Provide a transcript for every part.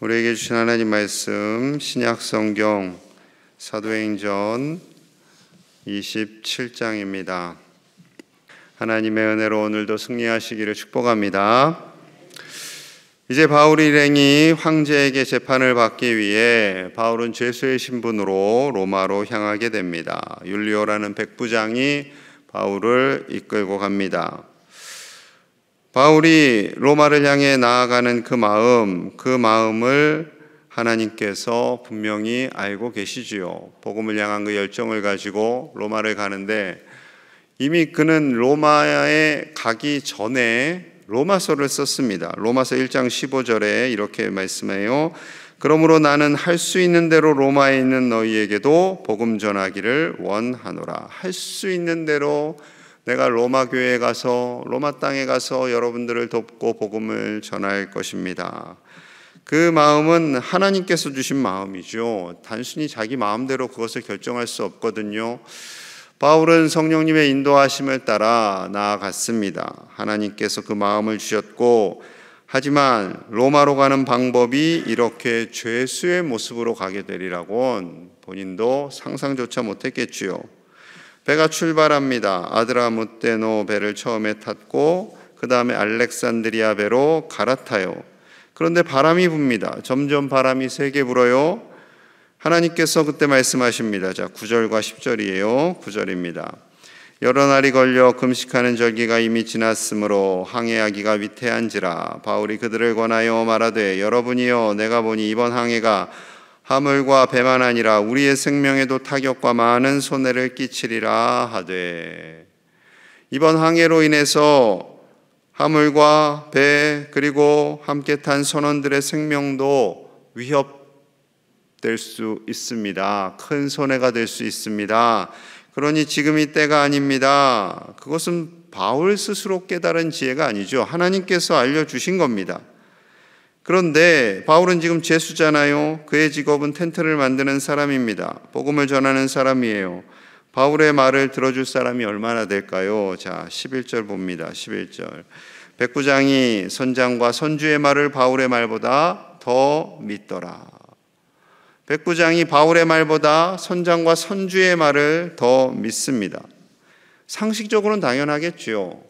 우리에게 주신 하나님 말씀 신약성경 사도행전 27장입니다. 하나님의 은혜로 오늘도 승리하시기를 축복합니다. 이제 바울 일행이 황제에게 재판을 받기 위해 바울은 죄수의 신분으로 로마로 향하게 됩니다. 율리오라는 백부장이 바울을 이끌고 갑니다. 바울이 로마를 향해 나아가는 그 마음을 하나님께서 분명히 알고 계시지요. 복음을 향한 그 열정을 가지고 로마를 가는데 이미 그는 로마에 가기 전에 로마서를 썼습니다. 로마서 1장 15절에 이렇게 말씀해요. 그러므로 나는 할 수 있는 대로 로마에 있는 너희에게도 복음 전하기를 원하노라. 할 수 있는 대로 내가 로마 교회에 가서 로마 땅에 가서 여러분들을 돕고 복음을 전할 것입니다. 그 마음은 하나님께서 주신 마음이죠. 단순히 자기 마음대로 그것을 결정할 수 없거든요. 바울은 성령님의 인도하심을 따라 나아갔습니다. 하나님께서 그 마음을 주셨고, 하지만 로마로 가는 방법이 이렇게 죄수의 모습으로 가게 되리라고는 본인도 상상조차 못했겠지요. 배가 출발합니다. 아드라무테노 배를 처음에 탔고 그 다음에 알렉산드리아 배로 갈아타요. 그런데 바람이 붑니다. 점점 바람이 세게 불어요. 하나님께서 그때 말씀하십니다. 자, 9절과 10절이에요. 9절입니다. 여러 날이 걸려 금식하는 절기가 이미 지났으므로 항해하기가 위태한지라 바울이 그들을 권하여 말하되 여러분이여 내가 보니 이번 항해가 하물과 배만 아니라 우리의 생명에도 타격과 많은 손해를 끼치리라 하되, 이번 항해로 인해서 하물과 배 그리고 함께 탄 선원들의 생명도 위협될 수 있습니다. 큰 손해가 될 수 있습니다. 그러니 지금이 때가 아닙니다. 그것은 바울 스스로 깨달은 지혜가 아니죠. 하나님께서 알려주신 겁니다. 그런데 바울은 지금 죄수잖아요. 그의 직업은 텐트를 만드는 사람입니다. 복음을 전하는 사람이에요. 바울의 말을 들어줄 사람이 얼마나 될까요? 자, 11절 봅니다. 11절. 백부장이 선장과 선주의 말을 바울의 말보다 더 믿더라. 백부장이 바울의 말보다 선장과 선주의 말을 더 믿습니다. 상식적으로는 당연하겠죠.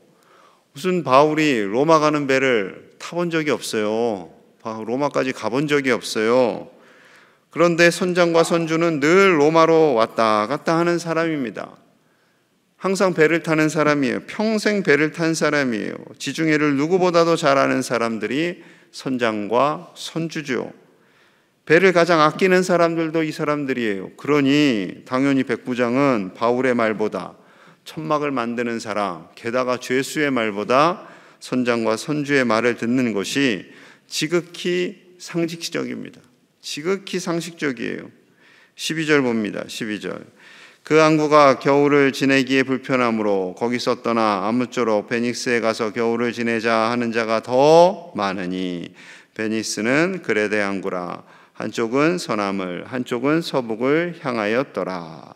무슨 바울이 로마 가는 배를 타본 적이 없어요. 로마까지 가본 적이 없어요. 그런데 선장과 선주는 늘 로마로 왔다 갔다 하는 사람입니다. 항상 배를 타는 사람이에요. 평생 배를 탄 사람이에요. 지중해를 누구보다도 잘 아는 사람들이 선장과 선주죠. 배를 가장 아끼는 사람들도 이 사람들이에요. 그러니 당연히 백부장은 바울의 말보다, 천막을 만드는 사람, 게다가 죄수의 말보다 선장과 선주의 말을 듣는 것이 지극히 상식적입니다. 지극히 상식적이에요. 12절 봅니다. 12절. 그 항구가 겨울을 지내기에 불편하므로 거기서 떠나 아무쪼록 베니스에 가서 겨울을 지내자 하는 자가 더 많으니, 베니스는 그레데 항구라. 한쪽은 서남을 한쪽은 서북을 향하였더라.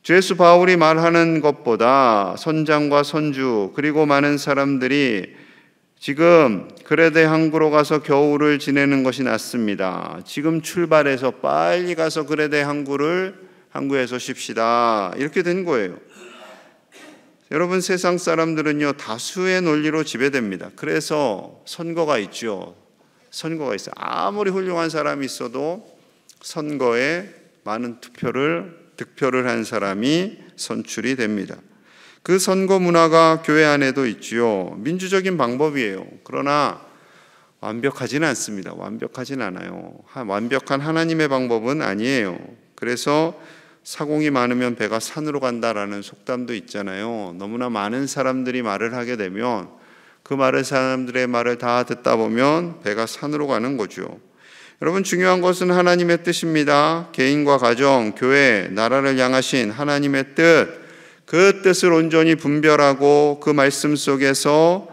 죄수 바울이 말하는 것보다 선장과 선주 그리고 많은 사람들이 지금 그레데 항구로 가서 겨울을 지내는 것이 낫습니다. 지금 출발해서 빨리 가서 그레데 항구에서 쉽시다. 이렇게 된 거예요. 여러분, 세상 사람들은요 다수의 논리로 지배됩니다. 그래서 선거가 있죠. 선거가 있어요. 아무리 훌륭한 사람이 있어도 선거에 많은 득표를 한 사람이 선출이 됩니다. 그 선거 문화가 교회 안에도 있지요. 민주적인 방법이에요. 그러나 완벽하지는 않습니다. 완벽하진 않아요. 완벽한 하나님의 방법은 아니에요. 그래서 사공이 많으면 배가 산으로 간다라는 속담도 있잖아요. 너무나 많은 사람들이 말을 하게 되면 그 사람들의 말을 다 듣다 보면 배가 산으로 가는 거죠. 여러분, 중요한 것은 하나님의 뜻입니다. 개인과 가정, 교회, 나라를 향하신 하나님의 뜻, 그 뜻을 온전히 분별하고 그 말씀 속에서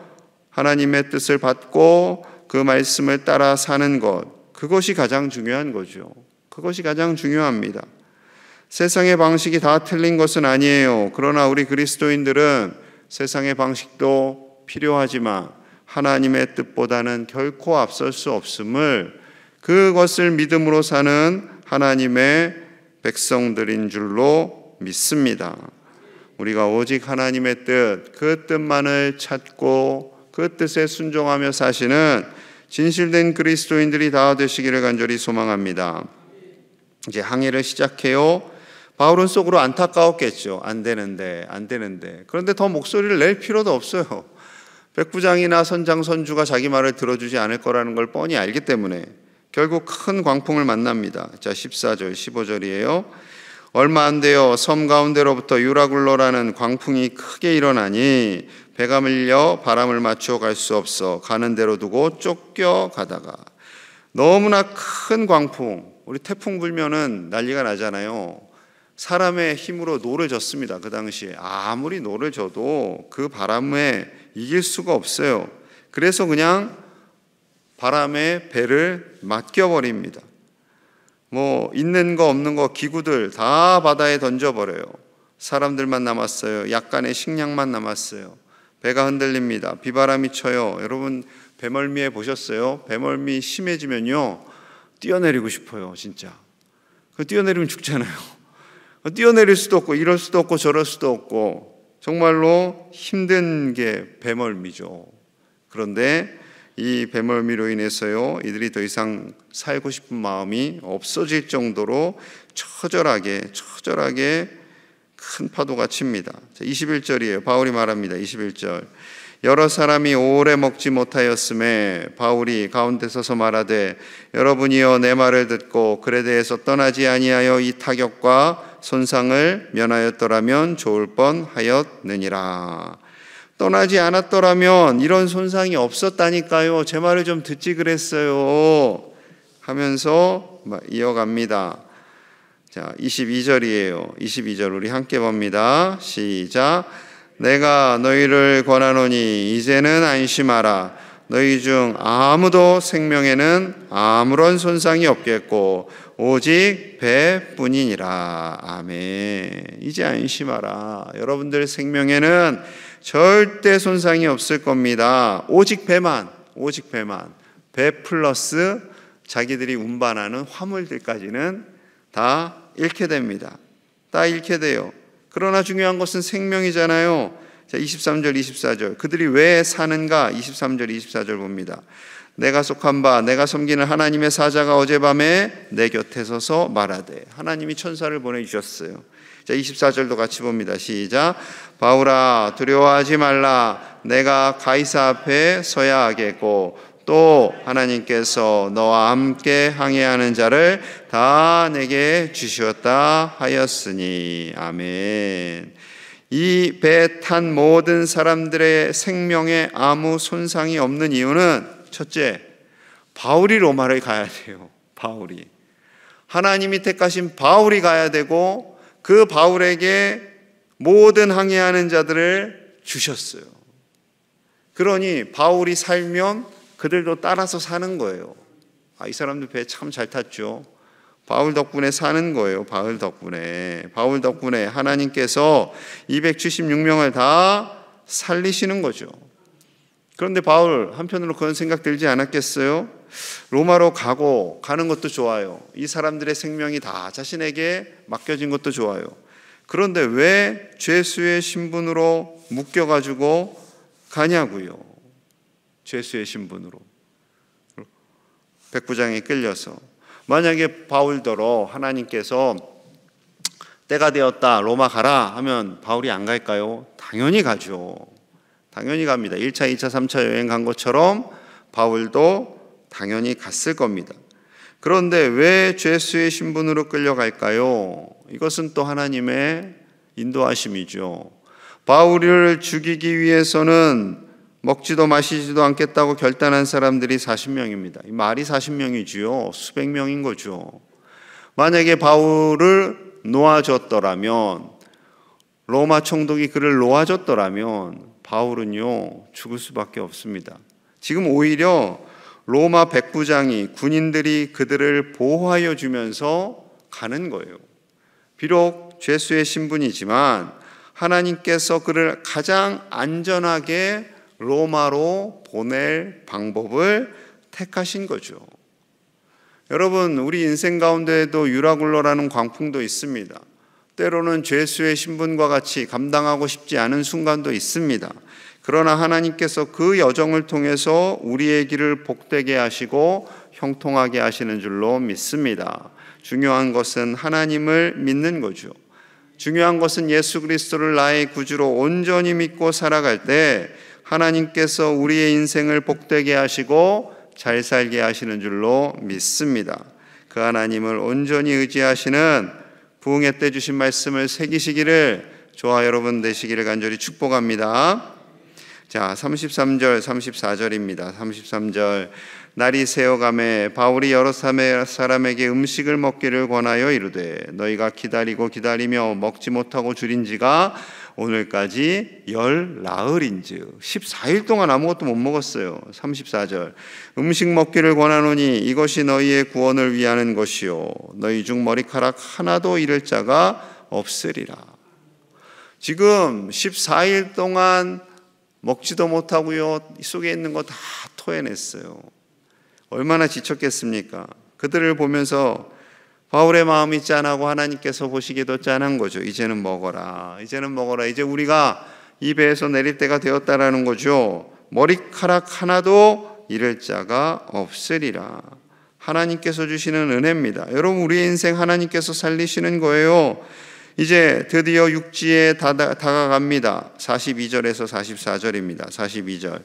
하나님의 뜻을 받고 그 말씀을 따라 사는 것, 그것이 가장 중요한 거죠. 그것이 가장 중요합니다. 세상의 방식이 다 틀린 것은 아니에요. 그러나 우리 그리스도인들은 세상의 방식도 필요하지만 하나님의 뜻보다는 결코 앞설 수 없음을 그것을 믿음으로 사는 하나님의 백성들인 줄로 믿습니다. 우리가 오직 하나님의 뜻, 그 뜻만을 찾고 그 뜻에 순종하며 사시는 진실된 그리스도인들이 다 되시기를 간절히 소망합니다. 이제 항해를 시작해요. 바울은 속으로 안타까웠겠죠. 안 되는데. 그런데 더 목소리를 낼 필요도 없어요. 백부장이나 선장, 선주가 자기 말을 들어주지 않을 거라는 걸 뻔히 알기 때문에 결국 큰 광풍을 만납니다. 자, 14절, 15절이에요. 얼마 안 되어 섬 가운데로부터 유라굴로라는 광풍이 크게 일어나니 배가 밀려 바람을 맞추어 갈 수 없어 가는 대로 두고 쫓겨가다가, 너무나 큰 광풍, 우리 태풍 불면은 난리가 나잖아요. 사람의 힘으로 노를 젓습니다. 그 당시에 아무리 노를 져도 그 바람에 이길 수가 없어요. 그래서 그냥 바람에 배를 맡겨버립니다. 있는 거 없는 거 기구들 다 바다에 던져버려요. 사람들만 남았어요. 약간의 식량만 남았어요. 배가 흔들립니다. 비바람이 쳐요. 여러분 배멀미에 보셨어요? 배멀미 심해지면요 뛰어내리고 싶어요. 진짜 뛰어내리면 죽잖아요. 뛰어내릴 수도 없고 이럴 수도 없고 저럴 수도 없고 정말로 힘든 게 배멀미죠. 그런데 이 배멀미로 인해서요 이들이 더 이상 살고 싶은 마음이 없어질 정도로 처절하게 큰 파도가 칩니다. 21절이에요. 바울이 말합니다. 21절. 여러 사람이 오래 먹지 못하였음에 바울이 가운데 서서 말하되, 여러분이여 내 말을 듣고 그레데에서 떠나지 아니하여 이 타격과 손상을 면하였더라면 좋을 뻔하였느니라. 떠나지 않았더라면 이런 손상이 없었다니까요. 제 말을 좀 듣지 그랬어요 하면서 이어갑니다. 자, 22절이에요. 22절 우리 함께 봅니다. 시작. 내가 너희를 권하노니 이제는 안심하라. 너희 중 아무도 생명에는 아무런 손상이 없겠고 오직 배뿐이니라. 아멘. 이제 안심하라. 여러분들 생명에는 절대 손상이 없을 겁니다. 오직 배만. 배 플러스 자기들이 운반하는 화물들까지는 다 잃게 됩니다. 다 잃게 돼요. 그러나 중요한 것은 생명이잖아요. 자, 23절, 24절. 그들이 왜 사는가? 23절, 24절 봅니다. 내가 속한 바, 내가 섬기는 하나님의 사자가 어젯밤에 내 곁에 서서 말하되. 하나님이 천사를 보내주셨어요. 자, 24절도 같이 봅니다. 시작. 바울아, 두려워하지 말라. 내가 가이사 앞에 서야 하겠고 또 하나님께서 너와 함께 항해하는 자를 다 내게 주시었다 하였으니. 아멘. 이 배 탄 모든 사람들의 생명에 아무 손상이 없는 이유는 첫째, 바울이 로마를 가야 돼요. 바울이. 하나님이 택하신 바울이 가야 되고 그 바울에게 모든 항해하는 자들을 주셨어요. 그러니 바울이 살면 그들도 따라서 사는 거예요. 이 사람들 배 참 잘 탔죠. 바울 덕분에 사는 거예요. 바울 덕분에 하나님께서 276명을 다 살리시는 거죠. 그런데 바울 한편으로 그런 생각 들지 않았겠어요? 로마로 가는 것도 좋아요. 이 사람들의 생명이 다 자신에게 맡겨진 것도 좋아요. 그런데 왜 죄수의 신분으로 묶여가지고 가냐고요. 죄수의 신분으로. 백부장이 끌려서. 만약에 바울더러 하나님께서 때가 되었다 로마 가라 하면 바울이 안 갈까요? 당연히 가죠. 당연히 갑니다. 1차, 2차, 3차 여행 간 것처럼 바울도 당연히 갔을 겁니다. 그런데 왜 죄수의 신분으로 끌려갈까요? 이것은 또 하나님의 인도하심이죠. 바울을 죽이기 위해서는 먹지도 마시지도 않겠다고 결단한 사람들이 40명입니다. 이 말이 40명이지요. 수백 명인 거죠. 만약에 바울을 놓아줬더라면, 로마 총독이 그를 놓아줬더라면 바울은요 죽을 수밖에 없습니다. 지금 오히려 로마 백부장이, 군인들이 그들을 보호하여 주면서 가는 거예요. 비록 죄수의 신분이지만 하나님께서 그를 가장 안전하게 로마로 보낼 방법을 택하신 거죠. 여러분, 우리 인생 가운데에도 유라굴로라는 광풍도 있습니다. 때로는 죄수의 신분과 같이 감당하고 싶지 않은 순간도 있습니다. 그러나 하나님께서 그 여정을 통해서 우리의 길을 복되게 하시고 형통하게 하시는 줄로 믿습니다. 중요한 것은 하나님을 믿는 거죠. 중요한 것은 예수 그리스도를 나의 구주로 온전히 믿고 살아갈 때 하나님께서 우리의 인생을 복되게 하시고 잘 살게 하시는 줄로 믿습니다. 그 하나님을 온전히 의지하시는 부흥회 때 주신 말씀을 새기시기를 저와 여러분 되시기를 간절히 축복합니다. 자, 33절 34절입니다. 33절 날이 새어가매 바울이 여러 사람에게 음식을 먹기를 권하여 이르되 너희가 기다리고 기다리며 먹지 못하고 줄인 지가 오늘까지 열 나흘인즉 14일 동안 아무것도 못 먹었어요. 34절 음식 먹기를 권하노니 이것이 너희의 구원을 위하는 것이요 너희 중 머리카락 하나도 잃을 자가 없으리라. 지금 14일 동안 먹지도 못하고요 이 속에 있는 거 다 토해냈어요. 얼마나 지쳤겠습니까? 그들을 보면서 바울의 마음이 짠하고 하나님께서 보시기도 짠한 거죠. 이제는 먹어라. 이제는 먹어라. 이제 우리가 이 배에서 내릴 때가 되었다라는 거죠. 머리카락 하나도 잃을 자가 없으리라. 하나님께서 주시는 은혜입니다. 여러분, 우리의 인생 하나님께서 살리시는 거예요. 이제 드디어 육지에 다가갑니다. 42절에서 44절입니다. 42절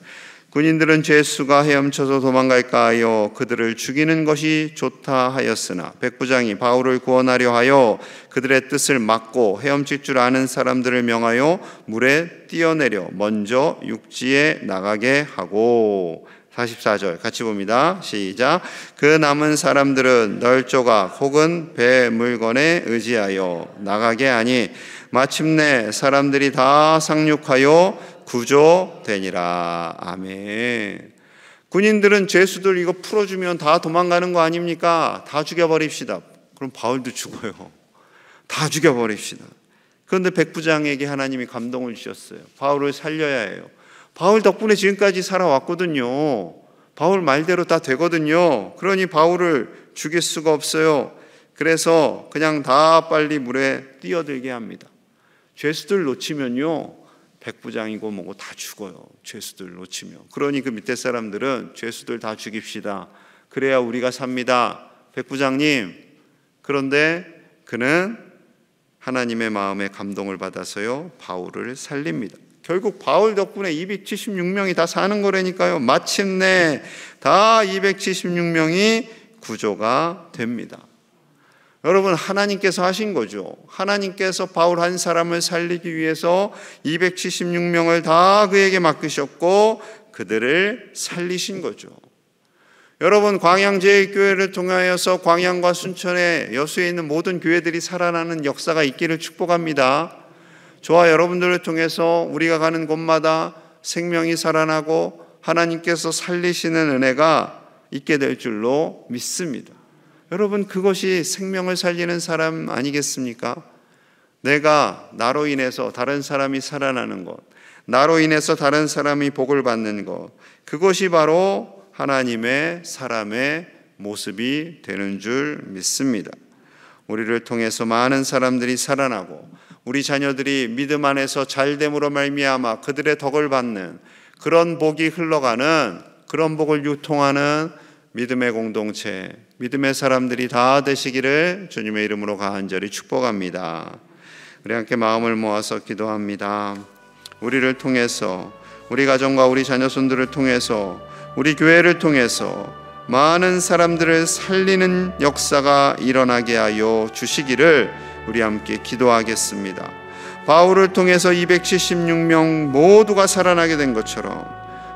군인들은 죄수가 헤엄쳐서 도망갈까 하여 그들을 죽이는 것이 좋다 하였으나 백부장이 바울을 구원하려 하여 그들의 뜻을 막고 헤엄칠 줄 아는 사람들을 명하여 물에 뛰어내려 먼저 육지에 나가게 하고 44절 같이 봅니다. 시작. 그 남은 사람들은 널조각 혹은 배 물건에 의지하여 나가게 하니 마침내 사람들이 다 상륙하여 구조되니라. 아멘. 군인들은 죄수들 이거 풀어주면 다 도망가는 거 아닙니까? 다 죽여버립시다. 그럼 바울도 죽어요. 다 죽여버립시다. 그런데 백부장에게 하나님이 감동을 주셨어요. 바울을 살려야 해요. 바울 덕분에 지금까지 살아왔거든요. 바울 말대로 다 되거든요. 그러니 바울을 죽일 수가 없어요. 그래서 그냥 다 빨리 물에 뛰어들게 합니다. 죄수들 놓치면요 백부장이고 뭐고 다 죽어요. 죄수들 놓치면. 그러니 그 밑에 사람들은 죄수들 다 죽입시다. 그래야 우리가 삽니다. 백부장님. 그런데 그는 하나님의 마음에 감동을 받아서요 바울을 살립니다. 결국 바울 덕분에 276명이 다 사는 거라니까요. 마침내 다 276명이 구조가 됩니다. 여러분, 하나님께서 하신 거죠. 하나님께서 바울 한 사람을 살리기 위해서 276명을 다 그에게 맡기셨고 그들을 살리신 거죠. 여러분, 광양제일교회를 통하여서 광양과 순천에 여수에 있는 모든 교회들이 살아나는 역사가 있기를 축복합니다. 저와 여러분들을 통해서 우리가 가는 곳마다 생명이 살아나고 하나님께서 살리시는 은혜가 있게 될 줄로 믿습니다. 여러분, 그것이 생명을 살리는 사람 아니겠습니까? 내가 나로 인해서 다른 사람이 살아나는 것, 나로 인해서 다른 사람이 복을 받는 것, 그것이 바로 하나님의 사람의 모습이 되는 줄 믿습니다. 우리를 통해서 많은 사람들이 살아나고 우리 자녀들이 믿음 안에서 잘됨으로 말미암아 그들의 덕을 받는 그런 복이 흘러가는, 그런 복을 유통하는 믿음의 공동체, 믿음의 사람들이 다 되시기를 주님의 이름으로 간절히 축복합니다. 우리 함께 마음을 모아서 기도합니다. 우리를 통해서, 우리 가정과 우리 자녀손들을 통해서, 우리 교회를 통해서 많은 사람들을 살리는 역사가 일어나게 하여 주시기를 우리 함께 기도하겠습니다. 바울을 통해서 276명 모두가 살아나게 된 것처럼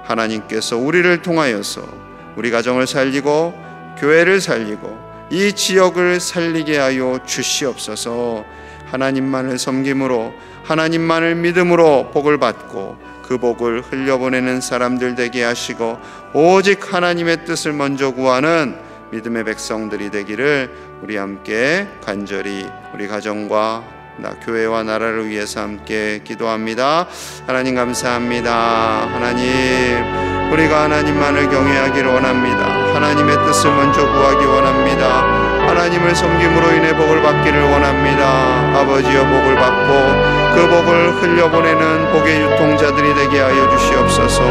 하나님께서 우리를 통하여서 우리 가정을 살리고 교회를 살리고 이 지역을 살리게 하여 주시옵소서. 하나님만을 섬김으로, 하나님만을 믿음으로 복을 받고 그 복을 흘려보내는 사람들 되게 하시고 오직 하나님의 뜻을 먼저 구하는 믿음의 백성들이 되기를 우리 함께 간절히 우리 가정과 교회와 나라를 위해서 함께 기도합니다. 하나님 감사합니다. 하나님 우리가 하나님만을 경외하기를 원합니다. 하나님의 뜻을 먼저 구하기 원합니다. 하나님을 섬김으로 인해 복을 받기를 원합니다. 아버지여, 복을 받고 그 복을 흘려보내는 복의 유통자들이 되게 하여 주시옵소서.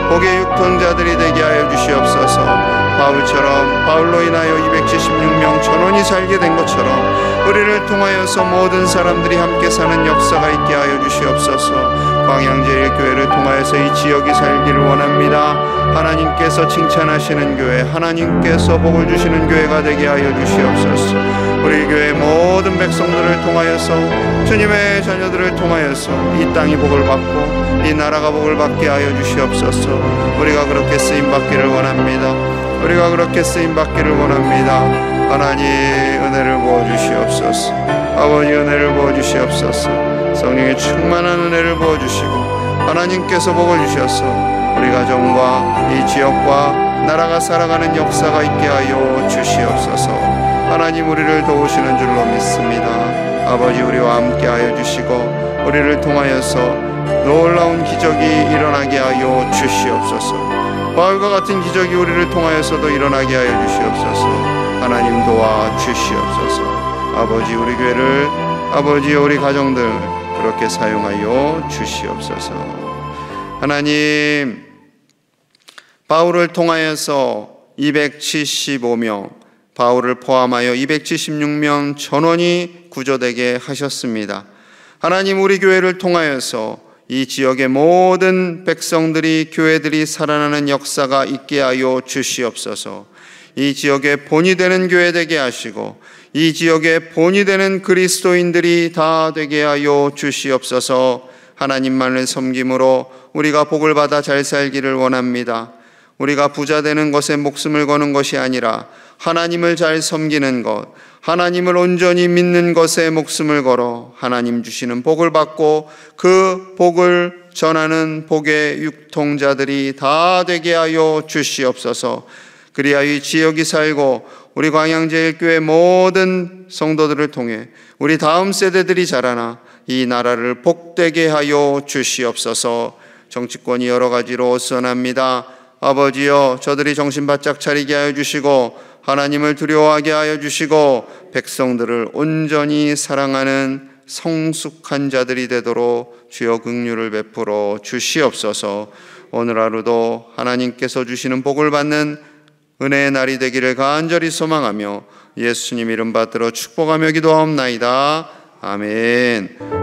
복의 유통자들이 되게 하여 주시옵소서. 바울로 인하여 276명 전원이 살게 된 것처럼 우리를 통하여서 모든 사람들이 함께 사는 역사가 있게 하여 주시옵소서. 광양제일교회를 통하여서 이 지역이 살기를 원합니다. 하나님께서 칭찬하시는 교회, 하나님께서 복을 주시는 교회가 되게 하여 주시옵소서. 우리 교회 모든 백성들을 통하여서, 주님의 자녀들을 통하여서 이 땅이 복을 받고 이 나라가 복을 받게 하여 주시옵소서. 우리가 그렇게 쓰임받기를 원합니다. 우리가 그렇게 쓰임받기를 원합니다. 하나님, 은혜를 부어주시옵소서. 아버지, 은혜를 부어주시옵소서. 성령의 충만한 은혜를 부어주시고 하나님께서 복을 주셔서 우리 가정과 이 지역과 나라가 살아가는 역사가 있게 하여 주시옵소서. 하나님, 우리를 도우시는 줄로 믿습니다. 아버지, 우리와 함께 하여 주시고 우리를 통하여서 놀라운 기적이 일어나게 하여 주시옵소서. 바울과 같은 기적이 우리를 통하여서도 일어나게 하여 주시옵소서. 하나님, 도와 주시옵소서. 아버지, 우리 교회를, 아버지, 우리 가정들 그렇게 사용하여 주시옵소서. 하나님, 바울을 통하여서 275명, 바울을 포함하여 276명 전원이 구조되게 하셨습니다. 하나님, 우리 교회를 통하여서 이 지역의 모든 백성들이, 교회들이 살아나는 역사가 있게 하여 주시옵소서. 이 지역의 본이 되는 교회 되게 하시고 이 지역의 본이 되는 그리스도인들이 다 되게 하여 주시옵소서. 하나님만을 섬김으로 우리가 복을 받아 잘 살기를 원합니다. 우리가 부자 되는 것에 목숨을 거는 것이 아니라 하나님을 잘 섬기는 것, 하나님을 온전히 믿는 것에 목숨을 걸어 하나님 주시는 복을 받고 그 복을 전하는 복의 유통자들이 다 되게 하여 주시옵소서. 그리하여 이 지역이 살고 우리 광양제일교회 모든 성도들을 통해 우리 다음 세대들이 자라나 이 나라를 복되게 하여 주시옵소서. 정치권이 여러 가지로 어수선합니다. 아버지여, 저들이 정신 바짝 차리게 하여 주시고 하나님을 두려워하게 하여 주시고 백성들을 온전히 사랑하는 성숙한 자들이 되도록 주여 긍휼을 베풀어 주시옵소서. 오늘 하루도 하나님께서 주시는 복을 받는 은혜의 날이 되기를 간절히 소망하며 예수님 이름 받들어 축복하며 기도하옵나이다. 아멘.